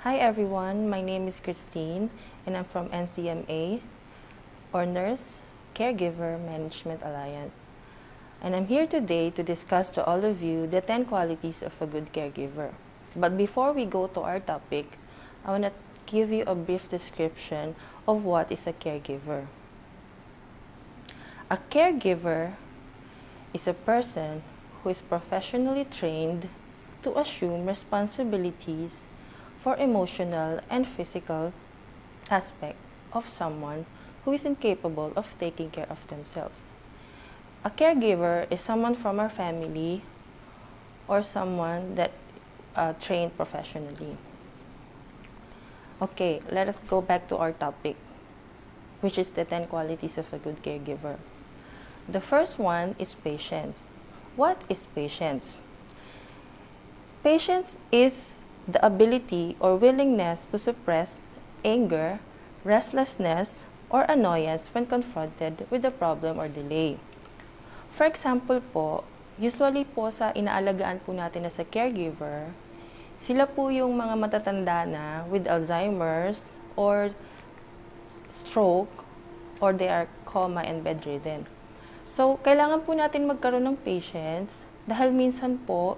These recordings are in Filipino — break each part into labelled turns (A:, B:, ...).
A: Hi everyone, my name is Christine and I'm from NCMA or Nurse Caregiver Management Alliance. And I'm here today to discuss to all of you the 10 qualities of a good caregiver. But before we go to our topic, I want to give you a brief description of what is a caregiver. A caregiver is a person who is professionally trained to assume responsibilities for emotional and physical aspect of someone who is incapable of taking care of themselves. A caregiver is someone from our family or someone that trained professionally. Okay, let us go back to our topic, which is the 10 qualities of a good caregiver. The first one is patience. What is patience? Patience is the ability or willingness to suppress anger, restlessness, or annoyance when confronted with a problem or delay. For example po, usually po sa inaalagaan po natin na sa caregiver, sila po yung mga matatanda na with Alzheimer's or stroke or they are coma and bedridden. So, kailangan po natin magkaroon ng patience dahil minsan po,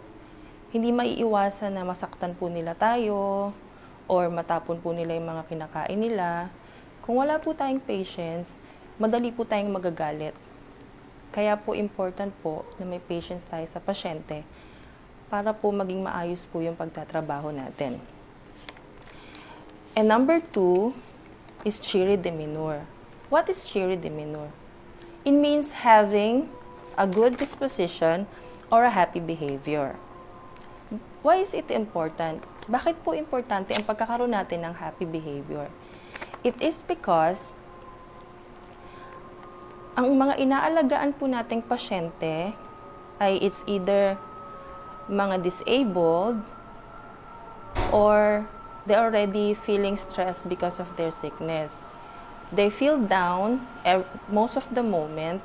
A: hindi maiiwasan na masaktan po nila tayo or matapon po nila yung mga kinakain nila. Kung wala po tayong patience, madali po tayong magagalit. Kaya po important po na may patience tayo sa pasyente para po maging maayos po yung pagtatrabaho natin. And number 2 is cheery demeanor. What is cheery demeanor? It means having a good disposition or a happy behavior. Why is it important? Bakit po importante ang pagkakaroon natin ng happy behavior? It is because ang mga inaalagaan po nating pasyente ay it's either mga disabled or they already feeling stressed because of their sickness. They feel down most of the moment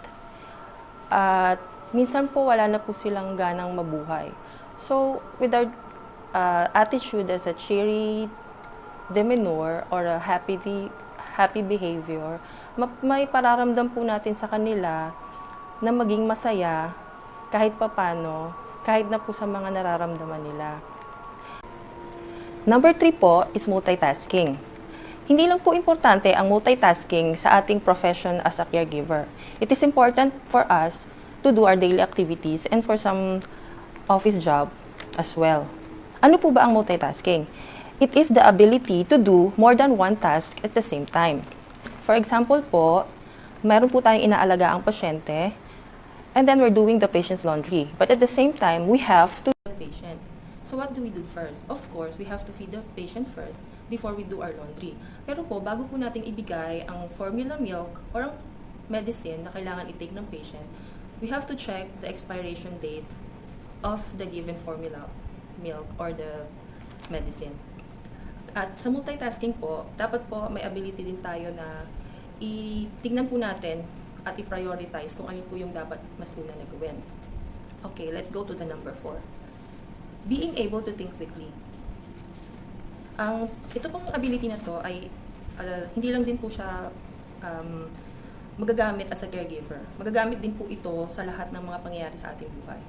A: at minsan po wala na po silang ganang mabuhay. So, with our attitude as a cheery demeanor or a happy behavior, may pararamdam po natin sa kanila na maging masaya kahit papano, kahit na po sa mga nararamdaman nila. Number 3 po is multitasking. Hindi lang po importante ang multitasking sa ating profession as a caregiver. It is important for us to do our daily activities and for some office job as well. Ano po ba ang multitasking? It is the ability to do more than one task at the same time. For example po, meron po tayong inaalaga ang pasyente and then we're doing the patient's laundry. But at the same time, we have to feed the patient. So what do we do first? Of course, we have to feed the patient first before we do our laundry. Pero po, bago po natin ibigay ang formula milk or ang medicine na kailangan i-take ng patient, we have to check the expiration date of the given formula milk or the medicine. At sa multitasking po, dapat po may ability din tayo na tignan po natin at i-prioritize kung alin po yung dapat mas una na gawin. Okay, let's go to the number 4. Being able to think quickly. Ito pong ability na to ay hindi lang din po siya magagamit as a caregiver. Magagamit din po ito sa lahat ng mga pangyayari sa ating buhay.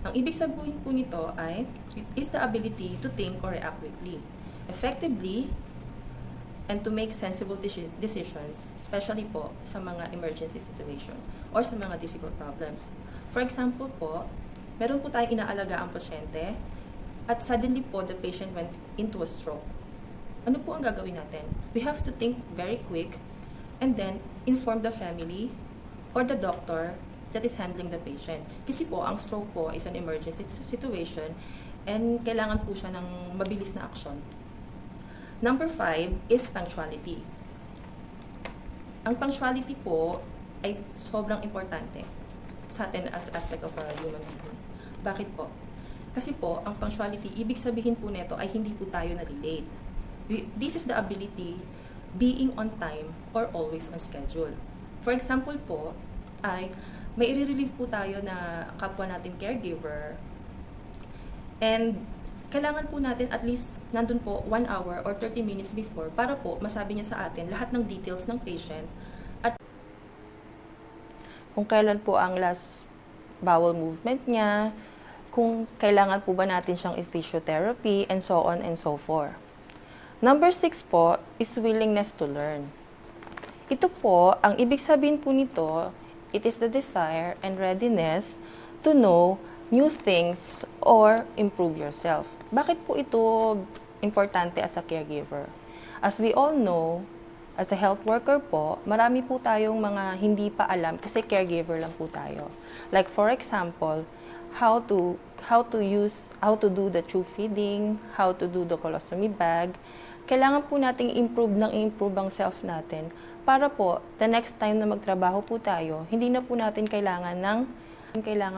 A: Ang ibig sabihin po nito ay it is the ability to think or react quickly, effectively, and to make sensible decisions, especially po sa mga emergency situation or sa mga difficult problems. For example po, meron po tayong inaalaga ang pasyente at suddenly po the patient went into a stroke. Ano po ang gagawin natin? We have to think very quick and then inform the family or the doctor that is handling the patient. Kasi po, ang stroke po is an emergency situation and kailangan po siya ng mabilis na aksyon. Number 5 is punctuality. Ang punctuality po ay sobrang importante sa atin as aspect of a human being. Bakit po? Kasi po, ang punctuality, ibig sabihin po nito ay hindi po tayo na-relate. This is the ability being on time or always on schedule. For example po, ay may i-relieve po tayo na kapwa natin caregiver and kailangan po natin at least nandun po 1 hour or 30 minutes before para po masabi niya sa atin lahat ng details ng patient at
B: kung kailan po ang last bowel movement niya, kung kailangan po ba natin siyang physiotherapy, and so on and so forth. Number 6 po is willingness to learn. Ito po, ang ibig sabihin po nito, it is the desire and readiness to know new things or improve yourself. Bakit po ito importante as a caregiver? As we all know, as a health worker po, marami po tayong mga hindi pa alam kasi caregiver lang po tayo. Like for example, how to do the tube feeding, how to do the colostomy bag. Kailangan po nating improve ang self natin para po the next time na magtrabaho po tayo, hindi na po natin kailangan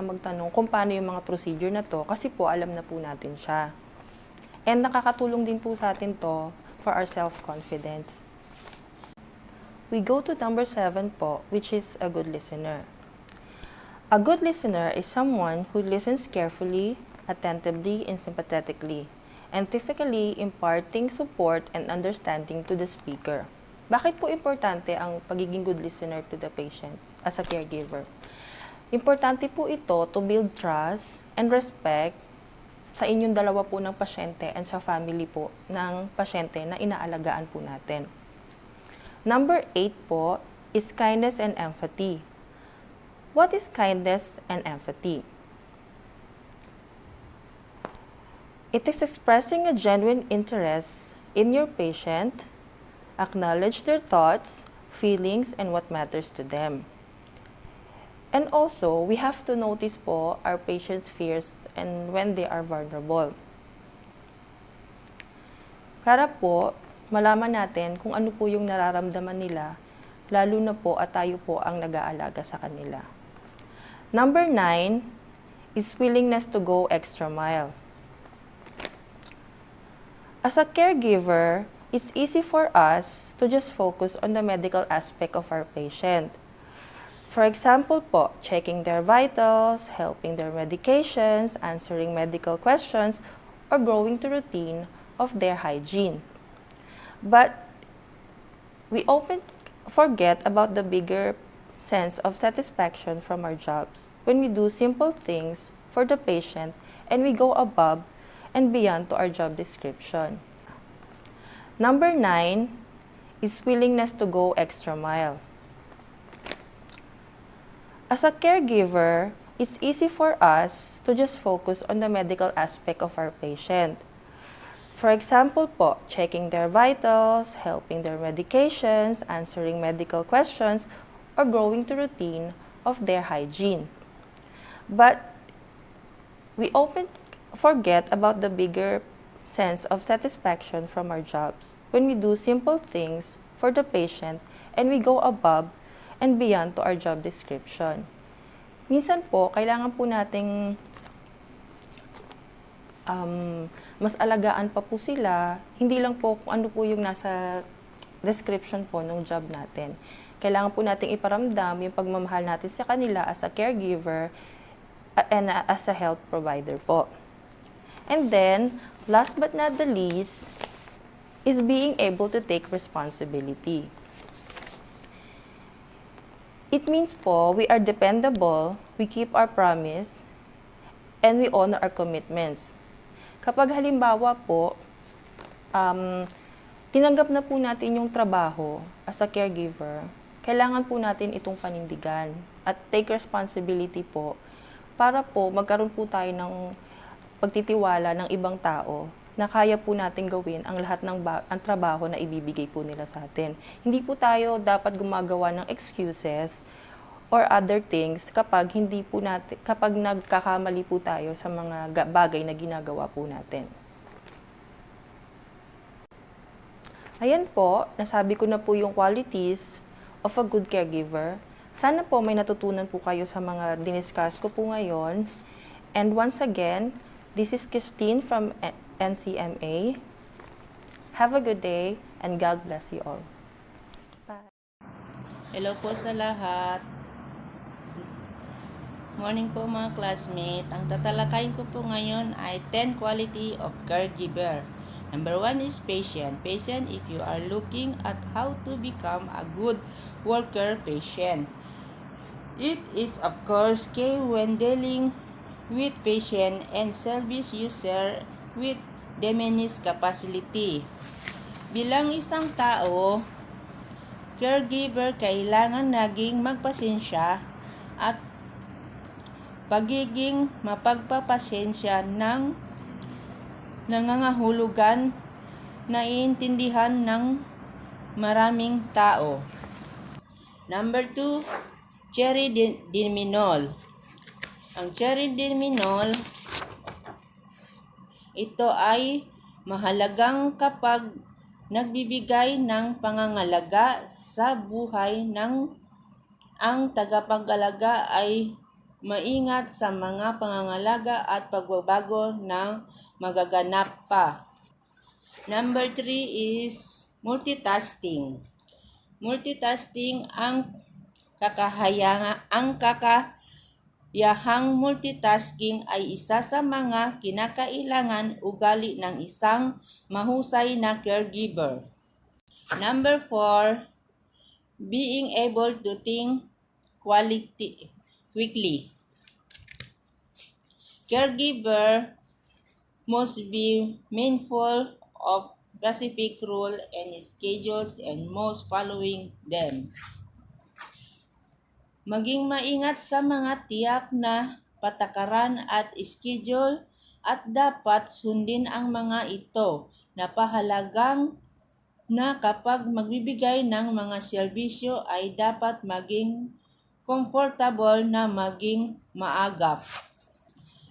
B: magtanong kung paano yung mga procedure na to kasi po alam na po natin siya. And nakakatulong din po sa atin to for our self-confidence. We go to number 7 po, which is a good listener. A good listener is someone who listens carefully, attentively, and sympathetically, and typically imparting support and understanding to the speaker. Bakit po importante ang pagiging good listener to the patient as a caregiver? Importante po ito to build trust and respect sa inyong dalawa po ng pasyente and sa family po ng pasyente na inaalagaan po natin. Number 8 po is kindness and empathy. What is kindness and empathy? It is expressing a genuine interest in your patient, acknowledge their thoughts, feelings, and what matters to them. And also, we have to notice po our patients' fears and when they are vulnerable. Para po, malaman natin kung ano po yung nararamdaman nila, lalo na po at tayo po ang nag-aalaga sa kanila. Number 9 is willingness to go extra mile. As a caregiver, it's easy for us to just focus on the medical aspect of our patient. For example po, checking their vitals, helping their medications, answering medical questions, or growing to routine of their hygiene. But we often forget about the bigger sense of satisfaction from our jobs when we do simple things for the patient and we go above and beyond to our job description. Number 9 is willingness to go extra mile. As a caregiver, it's easy for us to just focus on the medical aspect of our patient. For example po, checking their vitals, helping their medications, answering medical questions, or growing to routine of their hygiene. But we often forget about the bigger sense of satisfaction from our jobs when we do simple things for the patient and we go above and beyond to our job description. Minsan po, kailangan po nating mas alagaan pa po sila, hindi lang po kung ano po yung nasa description po ng job natin. Kailangan po nating iparamdam yung pagmamahal natin sa kanila as a caregiver and as a health provider po. And then, last but not the least, is being able to take responsibility. It means po, we are dependable, we keep our promise, and we honor our commitments. Kapag halimbawa po, tinanggap na po natin yung trabaho as a caregiver, kailangan po natin itong panindigan at take responsibility po para po magkaroon po tayo ng pagtitiwala ng ibang tao na kaya po natin gawin ang lahat ng ang trabaho na ibibigay po nila sa atin. Hindi po tayo dapat gumagawa ng excuses or other things kapag nagkakamali po tayo sa mga bagay na ginagawa po natin. Ayan po, nasabi ko na po yung qualities of a good caregiver. Sana po may natutunan po kayo sa mga diniscuss ko po ngayon. And once again, this is Christine from NCMA. Have a good day and God bless you all.
A: Hello po sa lahat.
C: Morning po mga classmate. Ang tatalakayin ko po ngayon ay 10 quality of caregiver. Number 1 is patient. Patient if you are looking at how to become a good worker, patient. It is of course key when dealing with patient and service user with diminished capacity. Bilang isang tao, caregiver kailangan naging magpasensya at pagiging mapagpapasensya ng nangangahulugan naiintindihan ng maraming tao. Number 2, tridimensional. Ang tridimensional, ito ay mahalagang kapag nagbibigay ng pangangalaga sa buhay ng ang tagapag-alaga ay maingat sa mga pangangalaga at pagbabago na magaganap pa. Number 3 is multitasking. Multitasking ang kakayahang multitasking ay isa sa mga kinakailangan ugali ng isang mahusay na caregiver. Number 4, being able to think quickly. Caregiver must be mindful of specific rules and schedules and most following them. Maging maingat sa mga tiyak na patakaran at schedule at dapat sundin ang mga ito. Napahalagang na kapag magbibigay ng mga serbisyo ay dapat maging comfortable na maging maagap.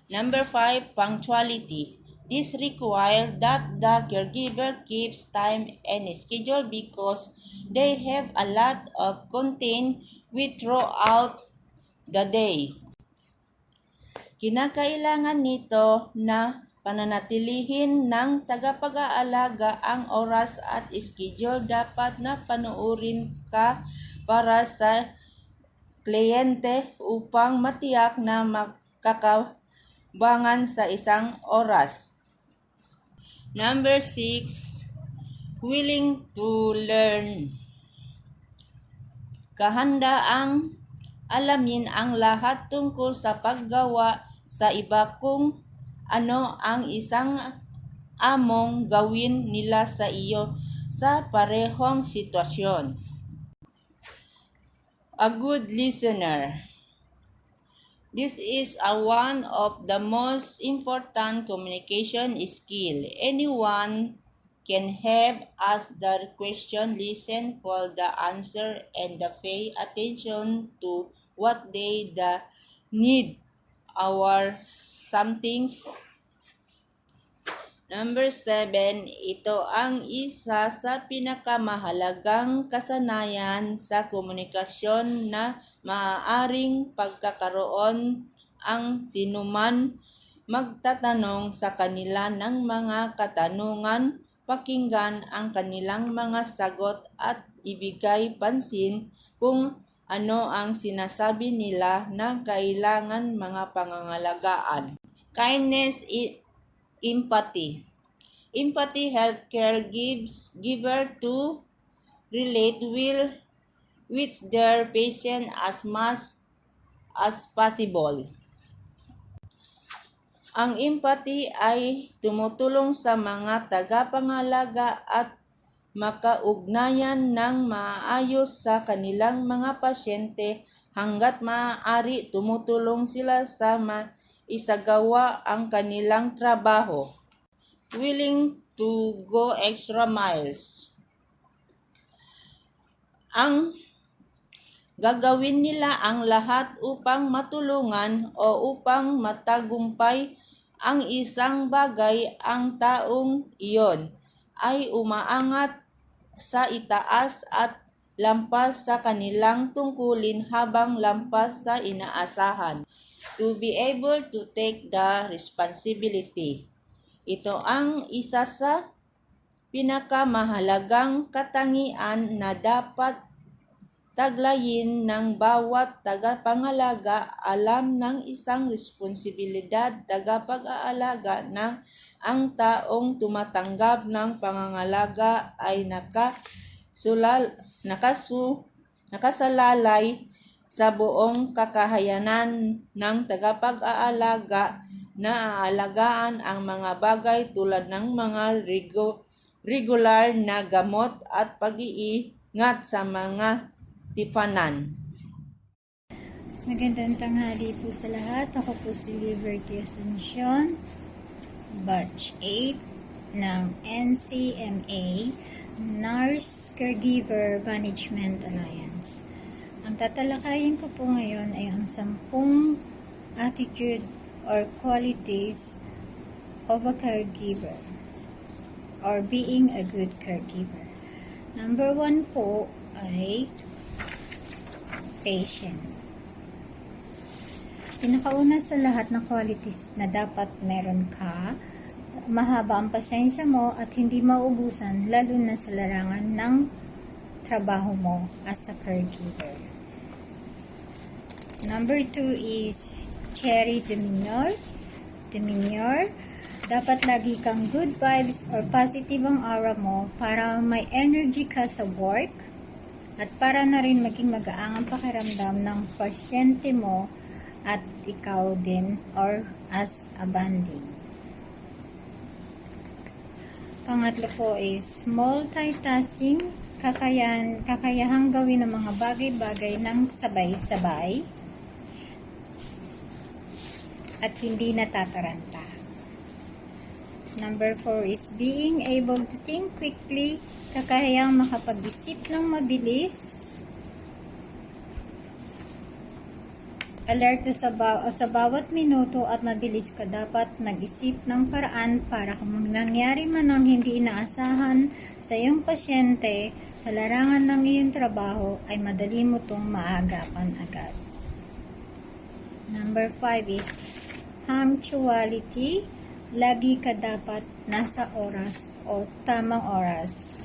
C: Number 5, punctuality. This requires that the caregiver keeps time and schedule because they have a lot of content with throughout the day. Kinakailangan nito na pananatilihin ng tagapag-aalaga ang oras at schedule dapat na panuorin ka para sa kliyente upang matiyak na makakabangan sa isang oras. Number 6, willing to learn. Kahandaang alamin ang lahat tungkol sa paggawa sa iba kung ano ang isang among gawin nila sa iyo sa parehong sitwasyon. A good listener. This is one of the most important communication skill. Anyone can have asked the question, listen for the answer, and pay attention to what they need or somethings. Number 7, ito ang isa sa pinakamahalagang kasanayan sa komunikasyon na maaaring pagkakaroon ang sinuman magtatanong sa kanila ng mga katanungan, pakinggan ang kanilang mga sagot at ibigay pansin kung ano ang sinasabi nila na kailangan mga pangangalagaan. Kindness, empathy. Empathy helps caregiver to relate with their patient as much as possible. Ang empathy ay tumutulong sa mga tagapangalaga at makaugnayan ng maayos sa kanilang mga pasyente hanggat maaari tumutulong sila sa isagawa ang kanilang trabaho. Willing to go extra miles. Ang gagawin nila ang lahat upang matulungan o upang matagumpay ang isang bagay. Ang taong iyon ay umaangat sa itaas at lampas sa kanilang tungkulin habang lampas sa inaasahan. To be able to take the responsibility. Ito ang isa sa pinakamahalagang katangian na dapat taglayin ng bawat tagapangalaga alam ng isang responsibilidad tagapag-aalaga ng ang taong tumatanggap ng pangangalaga ay nakasalalay sa buong kakayanan ng tagapag-aalaga na aalagaan ang mga bagay tulad ng mga regular na gamot at pag-iingat sa mga tipanan.
D: Magandang tanghali po sa lahat. Ako po si Liberty Asuncion, Batch 8 ng NCMA, Nurse Caregiver Management Alliance. Ang tatalakayin ko po ngayon ay ang 10 attitude or qualities of a caregiver or being a good caregiver. Number 1 po ay patient. Pinakauna sa lahat ng qualities na dapat meron ka, mahaba ang pasensya mo at hindi maubusan lalo na sa larangan ng trabaho mo as a caregiver. Number 2 is cherry demeanor. Dapat lagi kang good vibes or positive ang aura mo para may energy ka sa work at para na rin maging magaang ang pakiramdam ng pasyente mo at ikaw din or as a bonding. Pangatlo po is multitasking, kakayahang gawin ang mga bagay-bagay ng sabay-sabay at hindi natataranta. Number 4 is being able to think quickly, kakayahang makapag-isip ng mabilis, alerto sa bawat minuto at mabilis ka dapat mag-isip ng paraan para kung nangyari man ang hindi inaasahan sa iyong pasyente sa larangan ng iyong trabaho ay madali mo itong maagapan agad. Number 5 is punctuality. Lagi ka dapat nasa oras o tamang oras.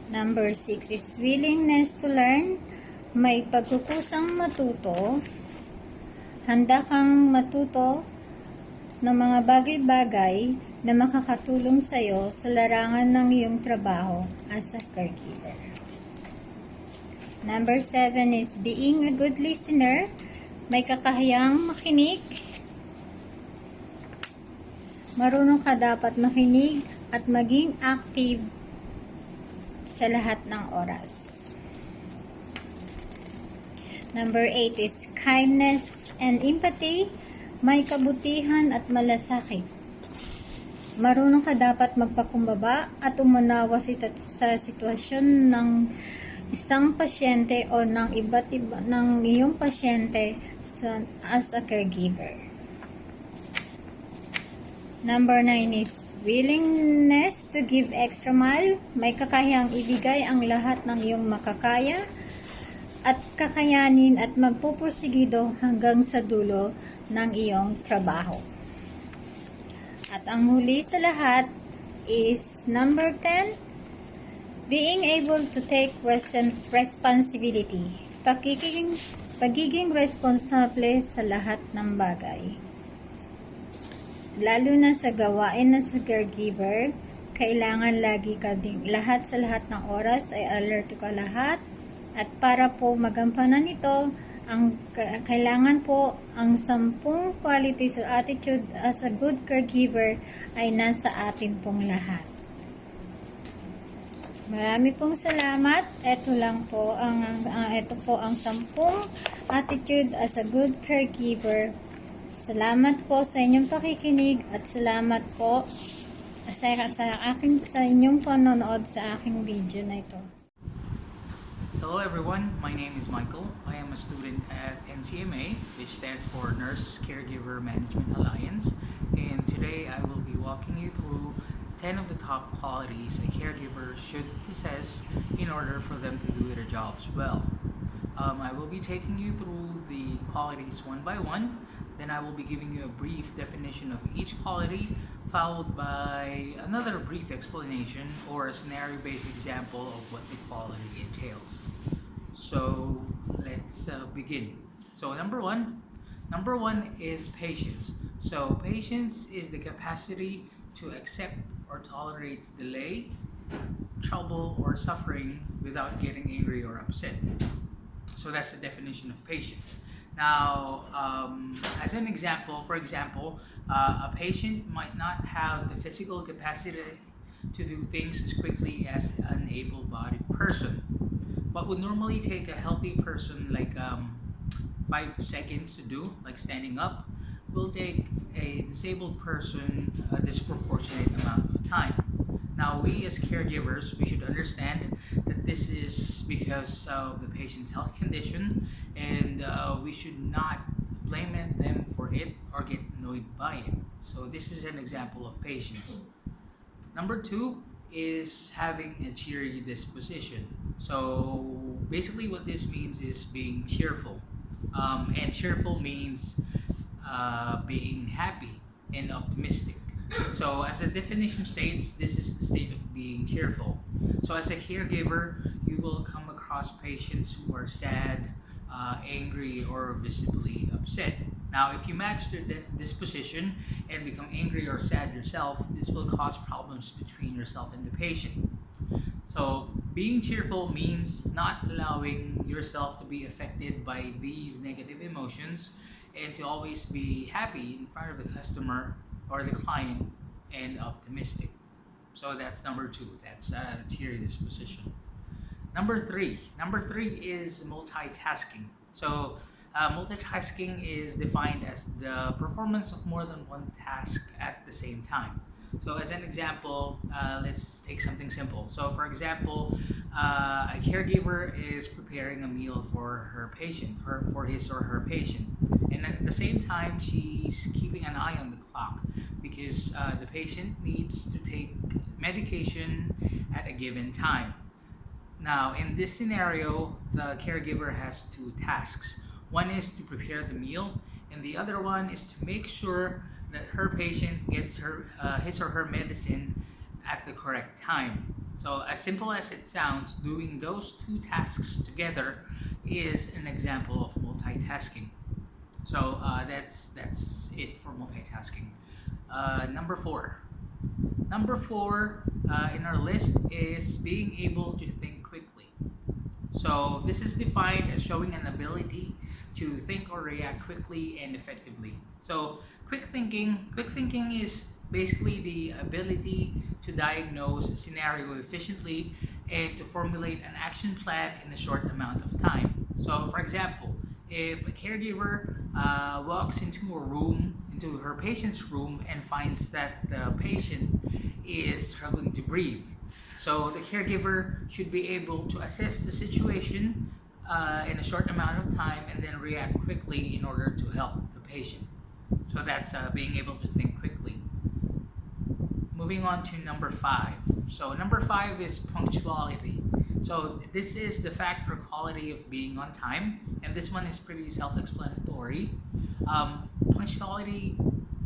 D: Number 6 is willingness to learn. May pagkukusang matuto. Handa kang matuto ng mga bagay-bagay na makakatulong sa iyo sa larangan ng iyong trabaho as a caregiver. Number 7 is being a good listener. May kakayahang makinig. Marunong ka dapat makinig at maging active sa lahat ng oras. Number 8 is kindness and empathy. May kabutihan at malasakit. Marunong ka dapat magpakumbaba at umunawa sa sitwasyon ng isang pasyente o ng iba't iba ng iyong pasyente as a caregiver. Number 9 is willingness to give extra mile. May kakayahang ibigay ang lahat ng iyong makakaya at kakayanin at magpupursigido hanggang sa dulo ng iyong trabaho. At ang huli sa lahat is number 10, being able to take responsibility. Pagiging responsable sa lahat ng bagay. Lalo na sa gawain ng sa caregiver, kailangan lagi ka din lahat sa lahat ng oras ay alert ka lahat at para po magampanan ito, ang kailangan po ang 10 qualities or attitude as a good caregiver ay nasa atin pong lahat. Marami pong salamat. Ito po ang 10 attitude as a good caregiver. Salamat po sa inyong pakikinig at salamat po sa inyong panonood sa aking video na ito.
E: Hello everyone, my name is Michael. I am a student at NCMA, which stands for Nurse Caregiver Management Alliance, and today I will be walking you through 10 of the top qualities a caregiver should possess in order for them to do their jobs well. I will be taking you through the qualities one by one. Then I will be giving you a brief definition of each quality, followed by another brief explanation or a scenario-based example of what the quality entails. So let's begin. So number one is patience. So patience is the capacity to accept or tolerate delay, trouble, or suffering without getting angry or upset. So that's the definition of patience. Now, as an example, for example, a patient might not have the physical capacity to do things as quickly as an able-bodied person. What would normally take a healthy person like 5 seconds to do, like standing up, will take a disabled person a disproportionate amount of time. Now, we as caregivers, we should understand that this is because of the patient's health condition, and we should not blame them for it or get annoyed by it. So this is an example of patience. Number two is having a cheery disposition. So basically what this means is being cheerful. And cheerful means being happy and optimistic. So as the definition states, this is the state of being cheerful. So as a caregiver, you will come across patients who are sad, angry, or visibly upset. Now, if you match their disposition and become angry or sad yourself, this will cause problems between yourself and the patient. So being cheerful means not allowing yourself to be affected by these negative emotions and to always be happy in front of the customer or the client and optimistic. So that's number two. That's cheery disposition. Number three is multitasking. So multitasking is defined as the performance of more than one task at the same time. So as an example, let's take something simple. So for example, a caregiver is preparing a meal for her patient, or for his or her patient. And at the same time, she's keeping an eye on the clock because the patient needs to take medication at a given time. Now, in this scenario, the caregiver has two tasks. One is to prepare the meal, and the other one is to make sure that her patient gets his or her medicine at the correct time. So, as simple as it sounds, doing those two tasks together is an example of multitasking. So that's it for multitasking. Number four in our list is being able to think quickly. So this is defined as showing an ability to think or react quickly and effectively. So quick thinking is basically the ability to diagnose a scenario efficiently and to formulate an action plan in a short amount of time. So for example, if a caregiver walks into her patient's room and finds that the patient is struggling to breathe, so the caregiver should be able to assess the situation in a short amount of time and then react quickly in order to help the patient. So that's being able to think quickly. Moving on to number five. So number five is punctuality. So this is the fact or quality of being on time, and this one is pretty self-explanatory. Punctuality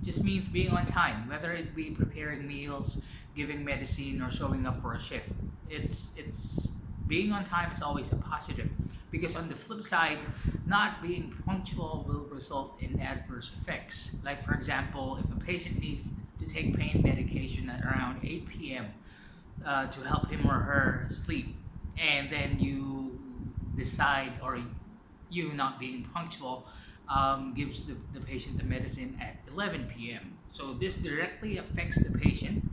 E: just means being on time, whether it be preparing meals, giving medicine, or showing up for a shift. It's being on time is always a positive, because on the flip side, not being punctual will result in adverse effects. Like for example, if a patient needs to take pain medication at around 8 p.m. To help him or her sleep, and then you decide, or you not being punctual gives the patient the medicine at 11 p.m. So this directly affects the patient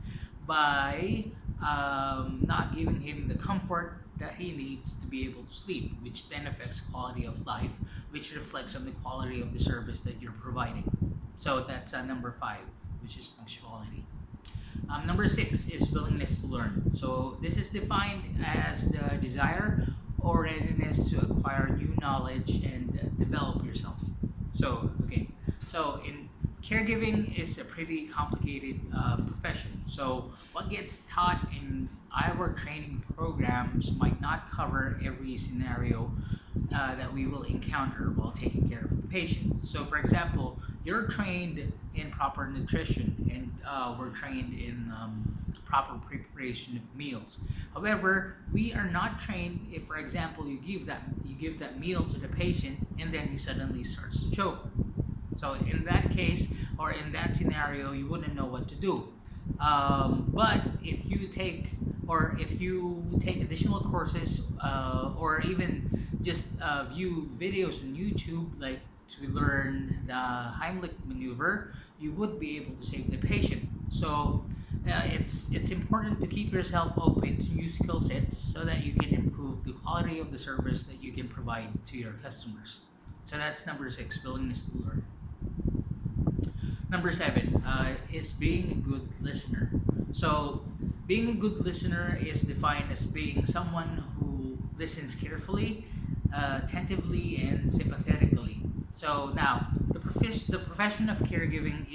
E: by not giving him the comfort that he needs to be able to sleep, which then affects quality of life, which reflects on the quality of the service that you're providing. So that's number five, which is punctuality. Number six is willingness to learn. So this is defined as the desire or readiness to acquire new knowledge and develop yourself. So in caregiving is a pretty complicated profession. So what gets taught in our training programs might not cover every scenario that we will encounter while taking care of the patient. So for example, you're trained in proper nutrition, and we're trained in proper preparation of meals. However, we are not trained if, for example, you give that meal to the patient and then he suddenly starts to choke. So in that case, or in that scenario, you wouldn't know what to do. But if you take additional courses, or even just view videos on YouTube, like to learn the Heimlich maneuver, you would be able to save the patient. So it's important to keep yourself open to new skill sets so that you can improve the quality of the service that you can provide to your customers. So that's number 6, willingness to learn. Number 7 is being a good listener. So being a good listener is defined as being someone who listens carefully, attentively, and sympathetically. So now, the profession of caregiving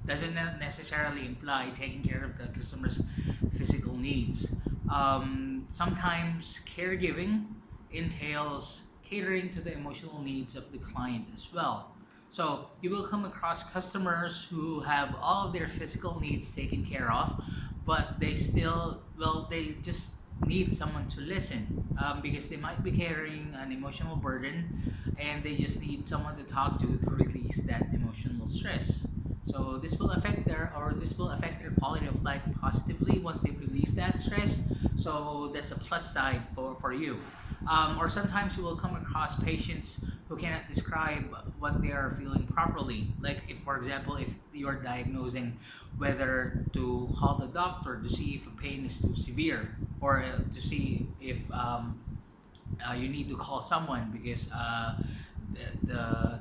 E: doesn't necessarily imply taking care of the customer's physical needs. Sometimes caregiving entails catering to the emotional needs of the client as well. So you will come across customers who have all of their physical needs taken care of, but they just need someone to listen, because they might be carrying an emotional burden and they just need someone to talk to release that emotional stress. So this will affect their quality of life positively once they release that stress. So that's a plus side for you. Or sometimes you will come across patients who cannot describe what they are feeling properly. Like if, for example, if you are diagnosing whether to call the doctor to see if a pain is too severe, or to see if you need to call someone because the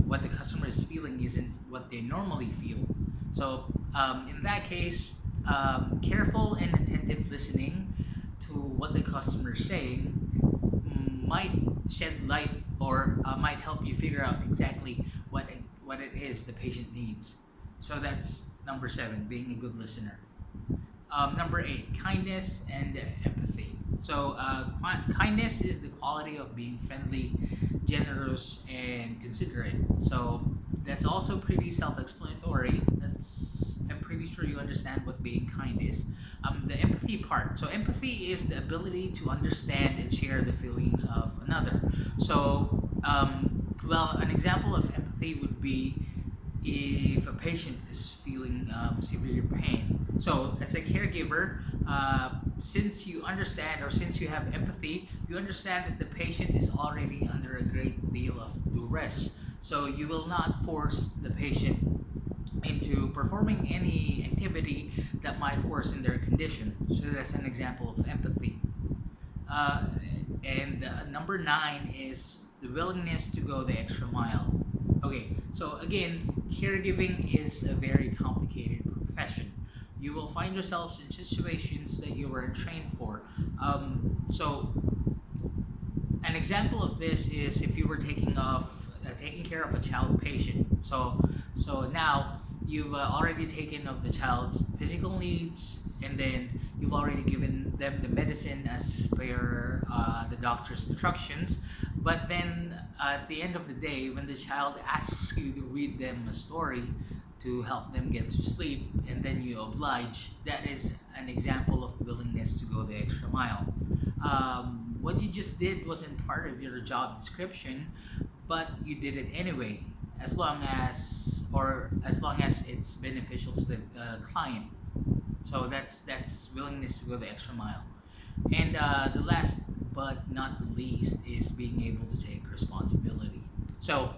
E: what the customer is feeling isn't what they normally feel. So in that case, careful and attentive listening to what the customer is saying might shed light, or might help you figure out exactly what it is the patient needs. So that's number 7, being a good listener. Number 8, kindness and empathy. So kindness is the quality of being friendly, generous, and considerate. So that's also pretty self-explanatory. I'm pretty sure you understand what being kind is. The empathy part. So empathy is the ability to understand and share the feelings of another. So, an example of empathy would be if a patient is feeling severe pain. So, as a caregiver, since you understand, or since you have empathy, you understand that the patient is already under a great deal of duress. So, you will not force the patient into performing any activity that might worsen their condition. So, that's an example of empathy. And number 9 is the willingness to go the extra mile. Okay, so again, caregiving is a very complicated profession. You will find yourselves in situations that you weren't trained for. So, an example of this is if you were taking care of a child patient. So now you've already taken of the child's physical needs, and then you've already given them the medicine as per the doctor's instructions. But then at the end of the day, when the child asks you to read them a story to help them get to sleep, and then you oblige, that is an example of willingness to go the extra mile. What you just did wasn't part of your job description, but you did it anyway, as long as it's beneficial to the client. So that's willingness to go the extra mile. And the last but not the least is being able to take responsibility. So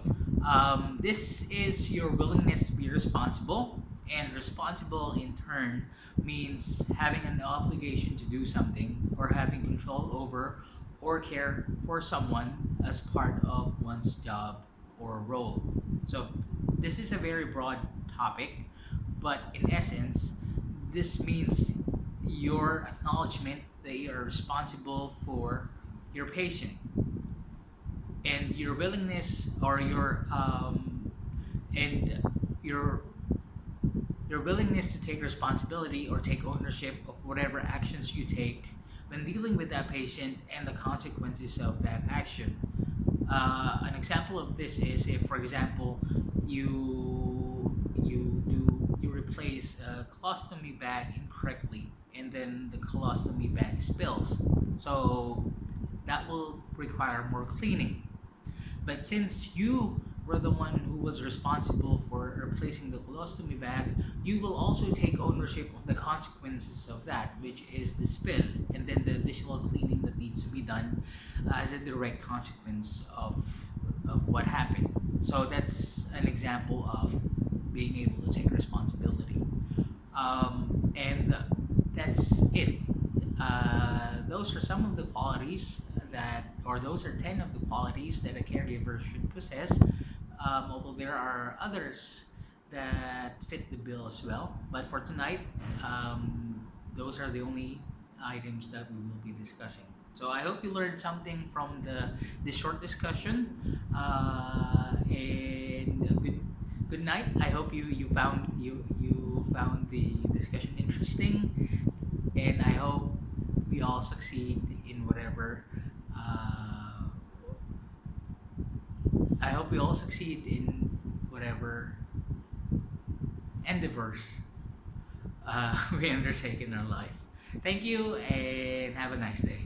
E: this is your willingness to be responsible, and responsible in turn means having an obligation to do something, or having control over or care for someone as part of one's job or role. So this is a very broad topic, but in essence, this means your acknowledgement that you are responsible for your patient, and your willingness, or your willingness to take responsibility or take ownership of whatever actions you take when dealing with that patient, and the consequences of that action. An example of this is if, for example, you replace a colostomy bag incorrectly, and then the colostomy bag spills. So that will require more cleaning. But since you were the one who was responsible for replacing the colostomy bag, you will also take ownership of the consequences of that, which is the spill and then the additional cleaning that needs to be done as a direct consequence of what happened. So that's an example of being able to take responsibility. And that's it. Those are some of the qualities or those are 10 of the qualities that a caregiver should possess. Although there are others that fit the bill as well. But for tonight, those are the only items that we will be discussing. So I hope you learned something from this short discussion. And good night. I hope you found the discussion interesting, and I hope we all succeed in whatever. I hope we all succeed in whatever endeavors we undertake in our life. Thank you, and have a nice day.